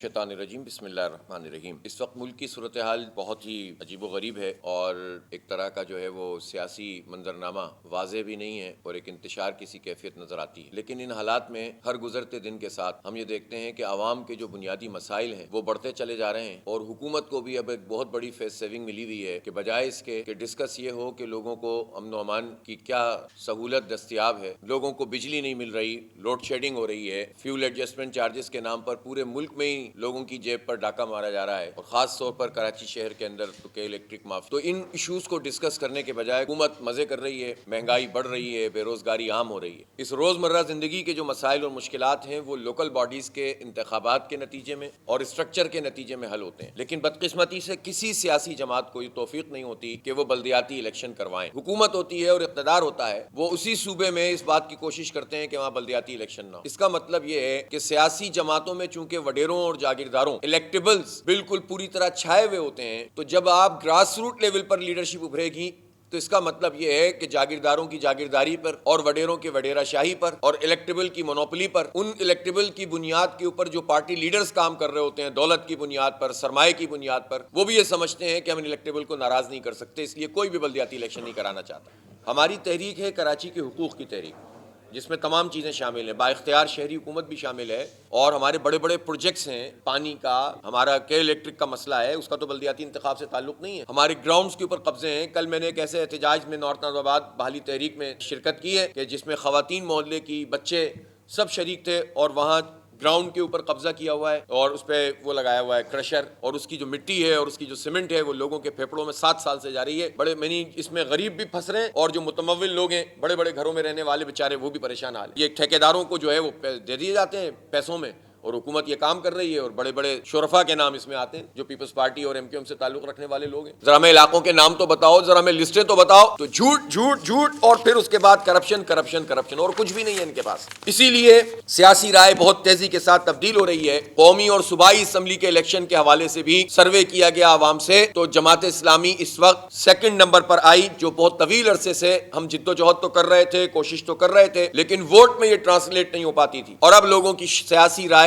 شیطان الرجیم بسم اللہ الرحمن الرحیم۔ اس وقت ملک کی صورتحال بہت ہی عجیب و غریب ہے اور ایک طرح کا جو ہے وہ سیاسی منظرنامہ واضح بھی نہیں ہے اور ایک انتشار کسی کیفیت نظر آتی ہے۔ لیکن ان حالات میں ہر گزرتے دن کے ساتھ ہم یہ دیکھتے ہیں کہ عوام کے جو بنیادی مسائل ہیں وہ بڑھتے چلے جا رہے ہیں اور حکومت کو بھی اب ایک بہت بڑی فیس سیونگ ملی ہوئی ہے کہ بجائے اس کے کہ ڈسکس یہ ہو کہ لوگوں کو امن و امان کی کیا سہولت دستیاب ہے، لوگوں کو بجلی نہیں مل رہی، لوڈ شیڈنگ ہو رہی ہے، فیول ایڈجسٹمنٹ چارجز کے نام پر پورے ملک میں ہی لوگوں کی جیب پر ڈاکہ مارا جا رہا ہے اور خاص طور پر کراچی شہر کے اندر تو کہ الیکٹرک معاف۔ تو ان ایشوز کو ڈسکس کرنے کے بجائے حکومت مزے کر رہی ہے، مہنگائی بڑھ رہی ہے، بے روزگاری عام ہو رہی ہے۔ اس روزمرہ زندگی کے جو مسائل اور مشکلات ہیں وہ لوکل باڈیز کے انتخابات کے نتیجے میں اور اسٹرکچر کے نتیجے میں حل ہوتے ہیں، لیکن بدقسمتی سے کسی سیاسی جماعت کو یہ توفیق نہیں ہوتی کہ وہ بلدیاتی الیکشن کروائیں۔ حکومت ہوتی ہے اور اقتدار ہوتا ہے، وہ اسی صوبے میں اس بات کی کوشش کرتے ہیں کہ وہاں بلدیاتی الیکشن نہ ہو۔ اس کا مطلب یہ ہے کہ سیاسی جماعتوں میں چونکہ وڈیروں اور جاگیرداروں الیکٹیبلز بالکل پوری طرح چھائے ہوئے ہوتے ہیں، تو جب آپ گراس روٹ لیول پر لیڈرشپ ابھرے گی تو اس کا مطلب یہ ہے کہ جاگیرداروں کی جاگیرداری پر اور وڈیروں کے وڈیرہ شاہی پر اور الیکٹیبل کی مونوپلی پر، ان الیکٹیبل کی بنیاد کے اوپر جو پارٹی لیڈرز کام کر رہے ہوتے ہیں، دولت کی بنیاد پر، سرمایہ کی بنیاد پر، وہ بھی یہ سمجھتے ہیں کہ ہم ان الیکٹیبل کو ناراض نہیں کر سکتے، اس لیے کوئی بھی بلدیاتی الیکشن نہیں کرانا چاہتا۔ ہماری تحریک ہے کراچی کے حقوق کی تحریک، جس میں تمام چیزیں شامل ہیں، با اختیار شہری حکومت بھی شامل ہے اور ہمارے بڑے بڑے پروجیکٹس ہیں، پانی کا، ہمارا کے الیکٹرک کا مسئلہ ہے، اس کا تو بلدیاتی انتخاب سے تعلق نہیں ہے، ہمارے گراؤنڈز کے اوپر قبضے ہیں۔ کل میں نے ایک ایسے احتجاج میں نارتھ ناظر آباد بحالی تحریک میں شرکت کی ہے کہ جس میں خواتین محلے کی، بچے سب شریک تھے اور وہاں گراؤنڈ کے اوپر قبضہ کیا ہوا ہے اور اس پہ وہ لگایا ہوا ہے کرشر، اور اس کی جو مٹی ہے اور اس کی جو سیمنٹ ہے وہ لوگوں کے پھیپڑوں میں 7 سال سے جا رہی ہے۔ بڑے اس میں غریب بھی پھنس رہے ہیں اور جو متمول لوگ ہیں، بڑے بڑے گھروں میں رہنے والے بیچارے، وہ بھی پریشان حال ہیں۔ یہ ٹھیکیداروں کو جو ہے وہ دے دیے جاتے ہیں پیسوں میں اور حکومت یہ کام کر رہی ہے اور بڑے بڑے شرفا کے نام اس میں آتے ہیں جو پیپلز پارٹی اور ایم کیو ایم سے تعلق رکھنے والے لوگ ہیں۔ ذرا ہمیں علاقوں کے نام تو بتاؤ، ذرا ہمیں لسٹیں تو بتاؤ، تو جھوٹ جھوٹ جھوٹ اور پھر اس کے بعد کرپشن کرپشن کرپشن اور کچھ بھی نہیں ہے ان کے پاس۔ اسی لیے سیاسی رائے بہت تیزی کے ساتھ تبدیل ہو رہی ہے۔ قومی اور صوبائی اسمبلی کے الیکشن کے حوالے سے بھی سروے کیا گیا عوام سے، تو جماعت اسلامی اس وقت سیکنڈ نمبر پر آئی، جو بہت طویل عرصے سے ہم جد و جہد تو کر رہے تھے، کوشش تو کر رہے تھے، لیکن ووٹ میں یہ ٹرانسلیٹ نہیں ہو پاتی تھی، اور اب لوگوں کی سیاسی رائے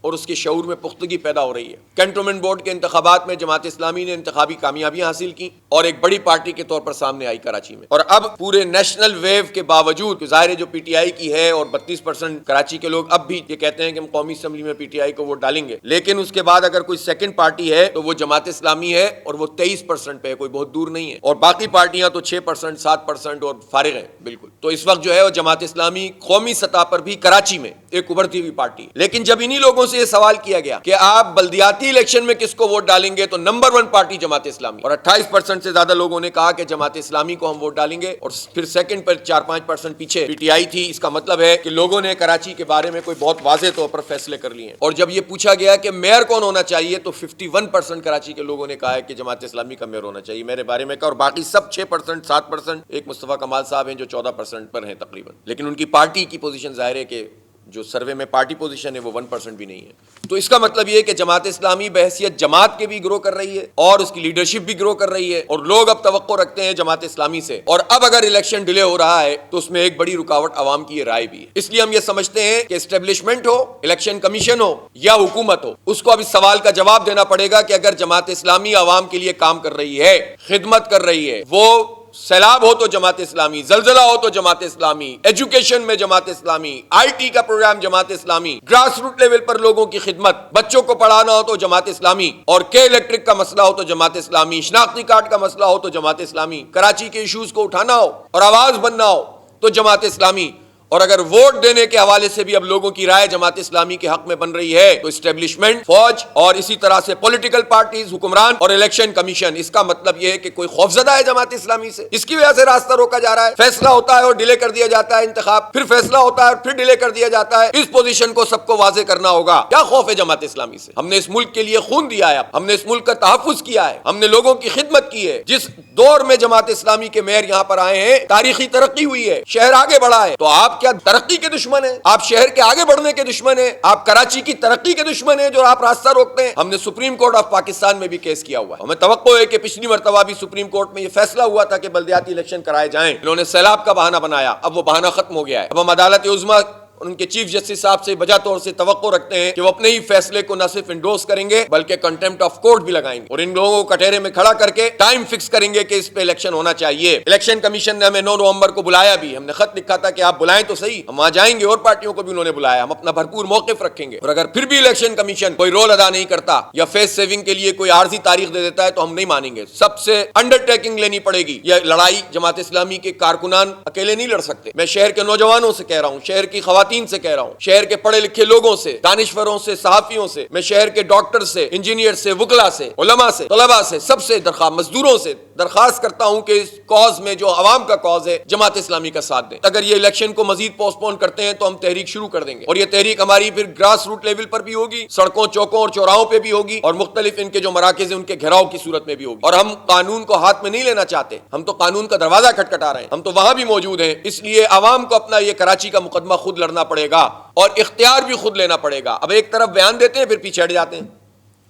اور اس کے شعور میں پختگی پیدا ہو رہی ہے۔ کنٹونمنٹ بورڈ کے انتخابات میں جماعت اسلامی نے انتخابی کامیابیاں حاصل کی اور ایک بڑی پارٹی کے طور پر سامنے آئی کراچی میں، اور اب پورے نیشنل ویو کے باوجود، ظاہر جو پی ٹی آئی کی ہے اور 32% کراچی کے لوگ اب بھی یہ کہتے ہیں کہ ہم قومی اسمبلی میں پی ٹی آئی کو ووٹ ڈالیں گے، لیکن اس کے بعد اگر کوئی سیکنڈ پارٹی ہے تو وہ جماعت اسلامی ہے اور وہ 23% پہ ہے، کوئی بہت دور نہیں ہے، اور باقی پارٹیاں تو 6%، 7% اور فارغ ہیں بالکل۔ تو اس وقت جو ہے وہ جماعت اسلامی قومی سطح پر بھی کراچی میں ایک ابھرتی ہوئی پارٹی ہے۔ لیکن جب انہی لوگوں سے یہ سوال کیا گیا کہ آپ بلدیاتی الیکشن میں کس کو ووٹ ڈالیں گے، تو نمبر 1 پارٹی جماعت اسلامی، اور 28% سے زیادہ لوگوں نے کہا کہ جماعت اسلامی کو ہم ووٹ ڈالیں گے، اور پھر سیکنڈ پر 4-5% پیچھے پی ٹی آئی تھی۔ اس کا مطلب ہے کہ لوگوں نے کراچی کے بارے میں کوئی بہت واضح طور پر فیصلے کر لیے ہیں، اور جب یہ پوچھا گیا کہ میئر کون ہونا چاہیے تو 51% کراچی کے لوگوں نے کہا ہے کہ جماعت اسلامی کا میئر ہونا چاہیے میرے بارے میں کا، اور باقی سب 6%، 7%، ایک مصطفیٰ کمال صاحب ہیں جو 14% پر ہیں تقریباً، لیکن ان کی پارٹی کی پوزیشن ظاہر ہے کہ جو سروے میں پارٹی پوزیشن ہے وہ 1% بھی نہیں ہے۔ تو اس کا مطلب یہ ہے کہ جماعت اسلامی بحیثیت جماعت کے بھی گرو کر رہی ہے اور اس کی لیڈرشپ بھی گرو کر رہی ہے، اور لوگ اب توقع رکھتے ہیں جماعت اسلامی سے، اور اب اگر الیکشن ڈیلے ہو رہا ہے تو اس میں ایک بڑی رکاوٹ عوام کی یہ رائے بھی ہے۔ اس لیے ہم یہ سمجھتے ہیں کہ اسٹیبلشمنٹ ہو، الیکشن کمیشن ہو یا حکومت ہو، اس کو اب اس سوال کا جواب دینا پڑے گا کہ اگر جماعت اسلامی عوام کے لیے کام کر رہی ہے، خدمت کر رہی ہے، وہ سیلاب ہو تو جماعت اسلامی، زلزلہ ہو تو جماعت اسلامی، ایجوکیشن میں جماعت اسلامی، آئی ٹی کا programme Jamaat Islami, grass root level پر لوگوں کی خدمت، بچوں کو پڑھانا ہو تو جماعت اسلامی، اور کے الیکٹرک کا مسئلہ ہو تو جماعت اسلامی، شناختی کارڈ کا مسئلہ ہو تو جماعت اسلامی، کراچی کے ایشوز کو اٹھانا ہو اور آواز بننا ہو تو جماعت اسلامی، اور اگر ووٹ دینے کے حوالے سے بھی اب لوگوں کی رائے جماعت اسلامی کے حق میں بن رہی ہے تو اسٹیبلشمنٹ، فوج اور اسی طرح سے پولیٹیکل پارٹیز، حکمران اور الیکشن کمیشن، اس کا مطلب یہ ہے کہ کوئی خوفزدہ ہے جماعت اسلامی سے، اس کی وجہ سے راستہ روکا جا رہا ہے، فیصلہ ہوتا ہے اور ڈیلے کر دیا جاتا ہے انتخاب، پھر فیصلہ ہوتا ہے اور پھر ڈیلے کر دیا جاتا ہے۔ اس پوزیشن کو سب کو واضح کرنا ہوگا، کیا خوف ہے جماعت اسلامی سے؟ ہم نے اس ملک کے لیے خون دیا ہے، ہم نے اس ملک کا تحفظ کیا ہے، ہم نے لوگوں کی خدمت کی ہے، جس دور میں جماعت اسلامی کے میئر یہاں پر آئے ہیں تاریخی ترقی ہوئی ہے، شہر آگے بڑھا ہے، تو آپ کیا ترقی کے دشمن ہیں؟ آپ شہر کے آگے بڑھنے کے دشمن ہیں؟ آپ کراچی کی ترقی کے دشمن ہیں جو آپ راستہ روکتے ہیں؟ ہم نے سپریم کورٹ آف پاکستان میں بھی کیس کیا ہوا ہے، ہمیں توقع ہے کہ پچھلی مرتبہ بھی سپریم کورٹ میں یہ فیصلہ ہوا تھا کہ بلدیاتی الیکشن کرائے جائیں، انہوں نے سیلاب کا بہانہ بنایا، اب وہ بہانہ ختم ہو گیا ہے، اب ہم عدالت عظمیٰ اور ان کے چیف جسٹس صاحب سے بجا طور سے توقع رکھتے ہیں کہ وہ اپنے ہی فیصلے کو نہ صرف انڈورس کریں گے بلکہ کنٹمپٹ آف کورٹ بھی لگائیں گے اور ان لوگوں کو کٹہرے میں کھڑا کر کے ٹائم فکس کریں گے کہ اس پہ الیکشن ہونا چاہیے. الیکشن کمیشن نے ہمیں 9 نومبر کو بلایا بھی, ہم نے خط لکھا تھا کہ آپ بلائیں تو صحیح, ہم وہاں جائیں گے, اور پارٹیوں کو بھی انہوں نے بلایا, ہم اپنا بھرپور موقف رکھیں گے. اور اگر پھر بھی الیکشن کمیشن کوئی رول ادا نہیں کرتا یا فیس سیونگ کے لیے کوئی عارضی تاریخ دے دیتا ہے تو ہم نہیں مانیں گے. سب سے انڈر ٹیکنگ لینی پڑے گی. یہ لڑائی جماعت اسلامی کے کارکنان اکیلے نہیں لڑ سکتے. میں شہر کے نوجوانوں سے کہہ رہا ہوں, شہر کی خواتین سے کہہ رہا ہوں, شہر کے پڑھے لکھے لوگوں سے, دانشوروں سے, صحافیوں سے, میں شہر کے ڈاکٹر سے, انجینئر سے, وکلا سے, علماء سے, طلباء سے, سب سے مزدوروں سے درخواست کرتا ہوں کہ اس کاز میں جو عوام کا کاز ہے جماعت اسلامی کا ساتھ دیں. اگر یہ الیکشن کو مزید پوسٹ پون کرتے ہیں تو ہم تحریک شروع کر دیں گے, اور یہ تحریک ہماری پھر گراس روٹ لیول پر بھی ہوگی, سڑکوں چوکوں اور چوراہوں پہ بھی ہوگی, اور مختلف ان کے جو مراکز ہیں ان کے گھیراؤ کی صورت میں بھی ہوگی. اور ہم قانون کو ہاتھ میں نہیں لینا چاہتے, ہم تو قانون کا دروازہ کھٹکھٹا رہے ہیں, ہم تو وہاں بھی موجود ہیں. اس لیے عوام کو اپنا یہ کراچی کا مقدمہ خود لڑنا پڑے گا اور اختیار بھی خود لینا پڑے گا. اب ایک طرف بیان دیتے ہیں پھر پیچھے ہٹ جاتے ہیں.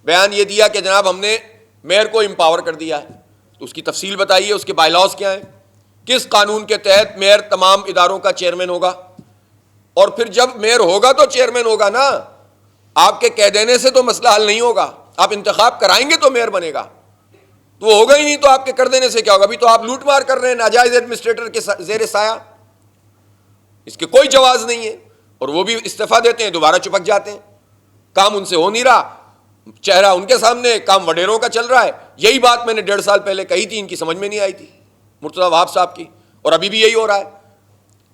بیان یہ دیا کہ جناب ہم نے میئر کو امپاور کر دیا ہے, تو اس کی تفصیل بتائیے, اس کے بائی لاز کیا ہیں, کس قانون کے تحت میئر تمام اداروں کا چیئرمین ہوگا. اور پھر جب میئر ہوگا تو چیئرمین ہوگا نا, آپ کے کہہ دینے سے تو مسئلہ حل نہیں ہوگا. آپ انتخاب کرائیں گے تو میئر بنے گا, تو وہ ہوگا ہی نہیں, تو آپ کے کر دینے سے کیا ہوگا. ابھی تو آپ لوٹ مار کر رہے ہیں ناجائز ایڈمنسٹریٹر کے زیر سایہ, اس کے کوئی جواز نہیں ہے, اور وہ بھی استعفیٰ دیتے ہیں, دوبارہ چپک جاتے ہیں. کام ان سے ہو نہیں رہا, چہرہ ان کے سامنے, کام وڈیروں کا چل رہا ہے. یہی بات میں نے 1.5 سال پہلے کہی تھی, ان کی سمجھ میں نہیں آئی تھی, مرتضیٰ وہاب صاحب کی, اور ابھی بھی یہی ہو رہا ہے.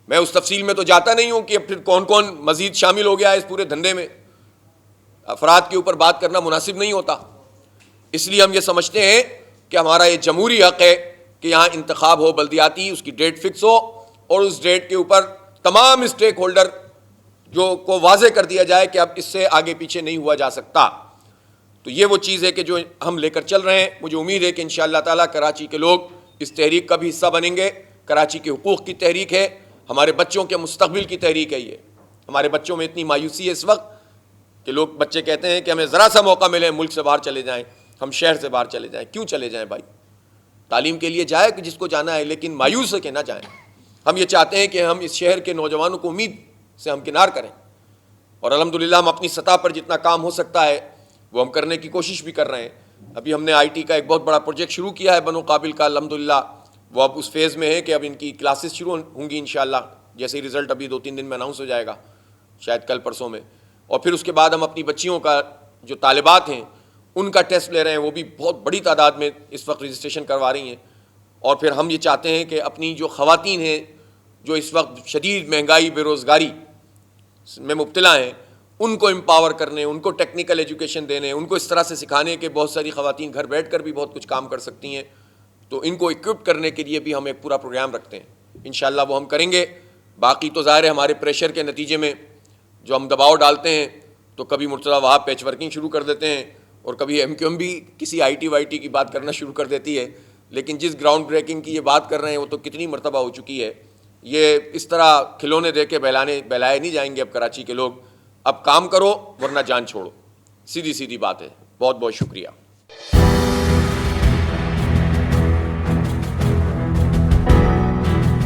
میں اس تفصیل میں تو جاتا نہیں ہوں کہ پھر کون کون مزید شامل ہو گیا ہے اس پورے دھندے میں, افراد کے اوپر بات کرنا مناسب نہیں ہوتا. اس لیے ہم یہ سمجھتے ہیں کہ ہمارا یہ جمہوری حق ہے کہ یہاں انتخاب ہو بلدیاتی, اس کی ڈیٹ فکس ہو, اور اس ڈیٹ کے اوپر تمام اسٹیک ہولڈر جو کو واضح کر دیا جائے کہ اب اس سے آگے پیچھے نہیں ہوا جا سکتا. تو یہ وہ چیز ہے کہ جو ہم لے کر چل رہے ہیں. مجھے امید ہے کہ انشاءاللہ تعالیٰ کراچی کے لوگ اس تحریک کا بھی حصہ بنیں گے. کراچی کے حقوق کی تحریک ہے, ہمارے بچوں کے مستقبل کی تحریک ہے. یہ ہمارے بچوں میں اتنی مایوسی ہے اس وقت کہ لوگ, بچے کہتے ہیں کہ ہمیں ذرا سا موقع ملے ملک سے باہر چلے جائیں, ہم شہر سے باہر چلے جائیں. کیوں چلے جائیں بھائی, تعلیم کے لیے جائے کہ جس کو جانا ہے, لیکن مایوس ہے کہ نہ جائیں. ہم یہ چاہتے ہیں کہ ہم اس شہر کے نوجوانوں کو امید سے ہمکنار کریں, اور الحمدللہ ہم اپنی سطح پر جتنا کام ہو سکتا ہے وہ ہم کرنے کی کوشش بھی کر رہے ہیں. ابھی ہم نے آئی ٹی کا ایک بہت بڑا پروجیکٹ شروع کیا ہے بنو قابل کا, الحمدللہ وہ اب اس فیز میں ہے کہ اب ان کی کلاسز شروع ہوں گی انشاءاللہ, جیسے ہی رزلٹ ابھی 2-3 دن میں اناؤنس ہو جائے گا, شاید کل پرسوں میں. اور پھر اس کے بعد ہم اپنی بچیوں کا جو طالبات ہیں ان کا ٹیسٹ لے رہے ہیں, وہ بھی بہت بڑی تعداد میں اس وقت رجسٹریشن کروا رہی ہیں. اور پھر ہم یہ چاہتے ہیں کہ اپنی جو خواتین ہیں جو اس وقت شدید مہنگائی, بے روزگاری میں مبتلا ہیں, ان کو امپاور کرنے, ان کو ٹیکنیکل ایجوکیشن دینے, ان کو اس طرح سے سکھانے کہ بہت ساری خواتین گھر بیٹھ کر بھی بہت کچھ کام کر سکتی ہیں. تو ان کو اکوپ کرنے کے لیے بھی ہم ایک پورا پروگرام رکھتے ہیں. انشاءاللہ وہ ہم کریں گے. باقی تو ظاہر ہے ہمارے پریشر کے نتیجے میں جو ہم دباؤ ڈالتے ہیں تو کبھی مرتضیٰ وہاب پیچ ورکنگ شروع کر دیتے ہیں, اور کبھی ایم بھی کسی آئی ٹی وائی ٹی کی بات کرنا شروع کر دیتی ہے. لیکن جس گراؤنڈ بریکنگ کی یہ بات کر رہے ہیں وہ تو کتنی مرتبہ ہو چکی ہے. یہ اس طرح کھلونے دے کے بہلائے نہیں جائیں گے اب کراچی کے لوگ. اب کام کرو ورنہ جان چھوڑو, سیدھی بات ہے. بہت بہت شکریہ.